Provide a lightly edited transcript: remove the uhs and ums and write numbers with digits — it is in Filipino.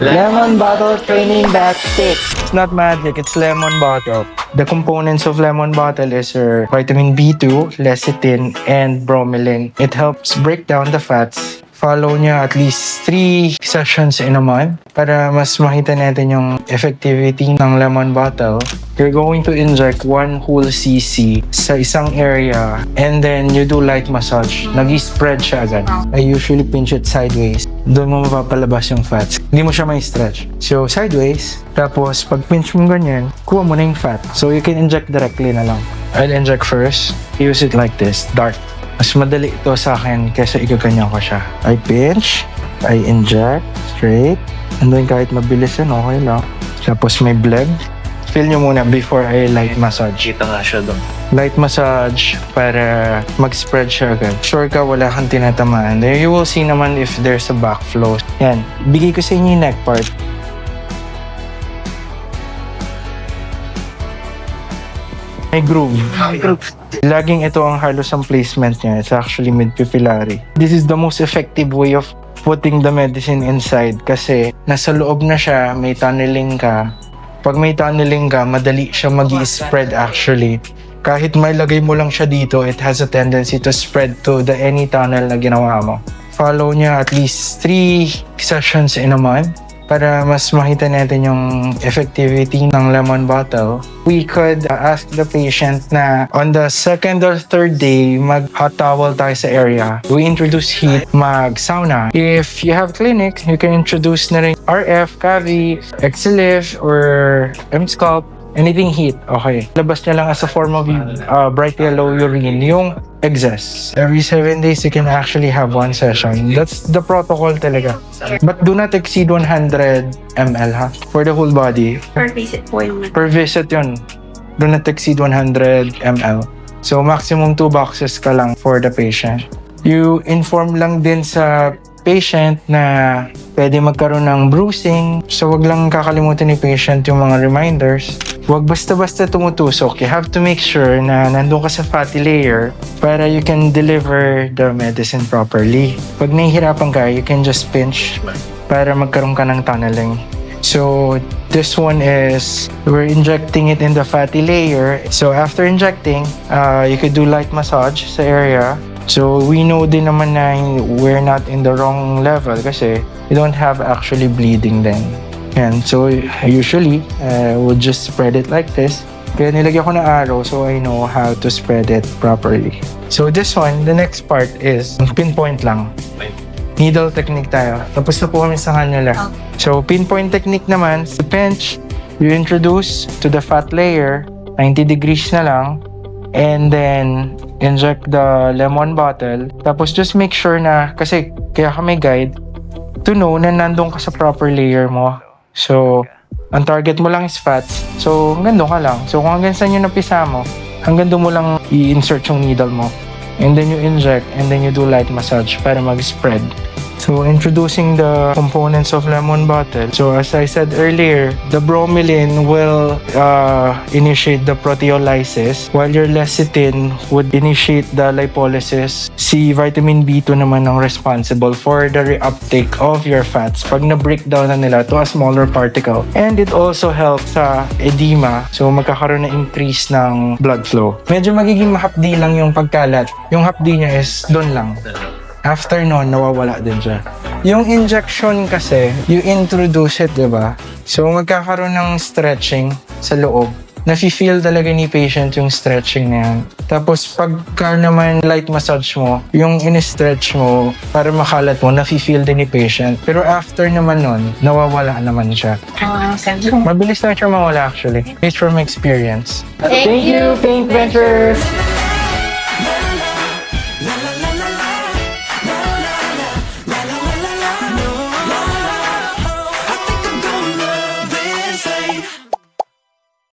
Lemon bottle training back stick. It's not magic, it's lemon bottle. The components of lemon bottle is your vitamin B2, lecithin, and bromelain. It helps break down the fats. Follow niya at least 3 sessions in a month para mas makita natin yung effectivity ng lemon bottle. You're going to inject 1 whole cc sa isang area and then you do light massage. Nag-spread siya agad. I usually pinch it sideways. Doon mo mapapalabas yung fats. Hindi mo siya may stretch. So sideways, tapos pag pinch mo ganyan, kuha mo na yung fat. So you can inject directly na lang. I'll inject first. Use it like this, dart. Mas madali ito sa akin kaysa igaganyan ko siya. I pinch, I inject, straight. And then kahit mabilis yan, okay lang. Tapos may bled. Feel nyo muna before I light massage. Kita nga siya doon. Light massage para mag-spread siya agad. Sure ka, wala kang tinatamaan. There you will see naman if there's a backflow. Yan, bigay ko sa inyo yung neck part. May groove. Laging ito ang halos ang placement niya. It's actually mid-pupillary. This is the most effective way of putting the medicine inside kasi nasa loob na siya, may tunneling ka. Pag may tunneling ka, madali siya mag-i-spread actually. Kahit may lagay mo lang siya dito, it has a tendency to spread to the any tunnel na ginawa mo. Follow niya at least 3 sessions in a month para mas makita natin yung effectivity ng lemon bottle. We could ask the patient na on the 2nd or 3rd day, mag-hot towel tayo sa area. We introduce heat, mag-sauna. If you have clinics, you can introduce na rin RF, Cavi, Exilif, or M-Scalp. Anything heat, okay. Labas niya lang as a form of bright yellow urine, yung excess. Every 7 days, you can actually have 1 session. That's the protocol talaga. But do not exceed 100 ml ha, for the whole body. Per visit po yun. Per visit yun. Do not exceed 100 ml. So maximum 2 boxes ka lang for the patient. You inform lang din sa patient na pwede magkaroon ng bruising. So wag lang kakalimutan ni patient yung mga reminders. Wag basta-basta tumutusok. You have to make sure na nandun ka sa fatty layer para you can deliver the medicine properly. Pag nahihirapan ka, you can just pinch para magkaroon ka ng tunneling. So this one is, we're injecting it in the fatty layer. So after injecting, you could do light massage sa area. So we know din naman na we're not in the wrong level kasi you don't have actually bleeding then. And so usually, we'll just spread it like this. Kaya nilagyan ko na arrow so I know how to spread it properly. So this one, the next part is pinpoint lang. Needle technique tayo. Tapos na po kami sa kanila. So pinpoint technique naman, the pinch, you introduce to the fat layer, 90 degrees na lang. And then, inject the lemon bottle. Tapos just make sure na, kasi kaya kami guide, to know na nandun ka sa proper layer mo. So, ang target mo lang is fats. So, hanggang doon ka lang. So, kung hanggang saan yung napisa mo, hanggang doon mo lang i-insert yung needle mo. And then you inject, and then you do light massage para mag-spread. So, introducing the components of lemon bottle. So, as I said earlier, the bromelain will initiate the proteolysis, while your lecithin would initiate the lipolysis. Si vitamin B2 naman ang responsible for the reuptake of your fats pag na-breakdown na nila to a smaller particle. And it also helps sa edema. So, magkakaroon na increase ng blood flow. Medyo magiging mahapdi lang yung pagkalat. Yung hapdi niya is doon lang. After nun, nawawala din siya. Yung injection kasi, you introduce it, di ba? So, magkakaroon ng stretching sa loob. Nafe-feel talaga ni patient yung stretching na yan. Tapos, pagka naman light massage mo, yung in-stretch mo, para makalat mo, nafe-feel din ni patient. Pero after naman nun, nawawala naman siya. Mabilis na siya mawala actually. Based from experience. Thank you, Paint Ventures!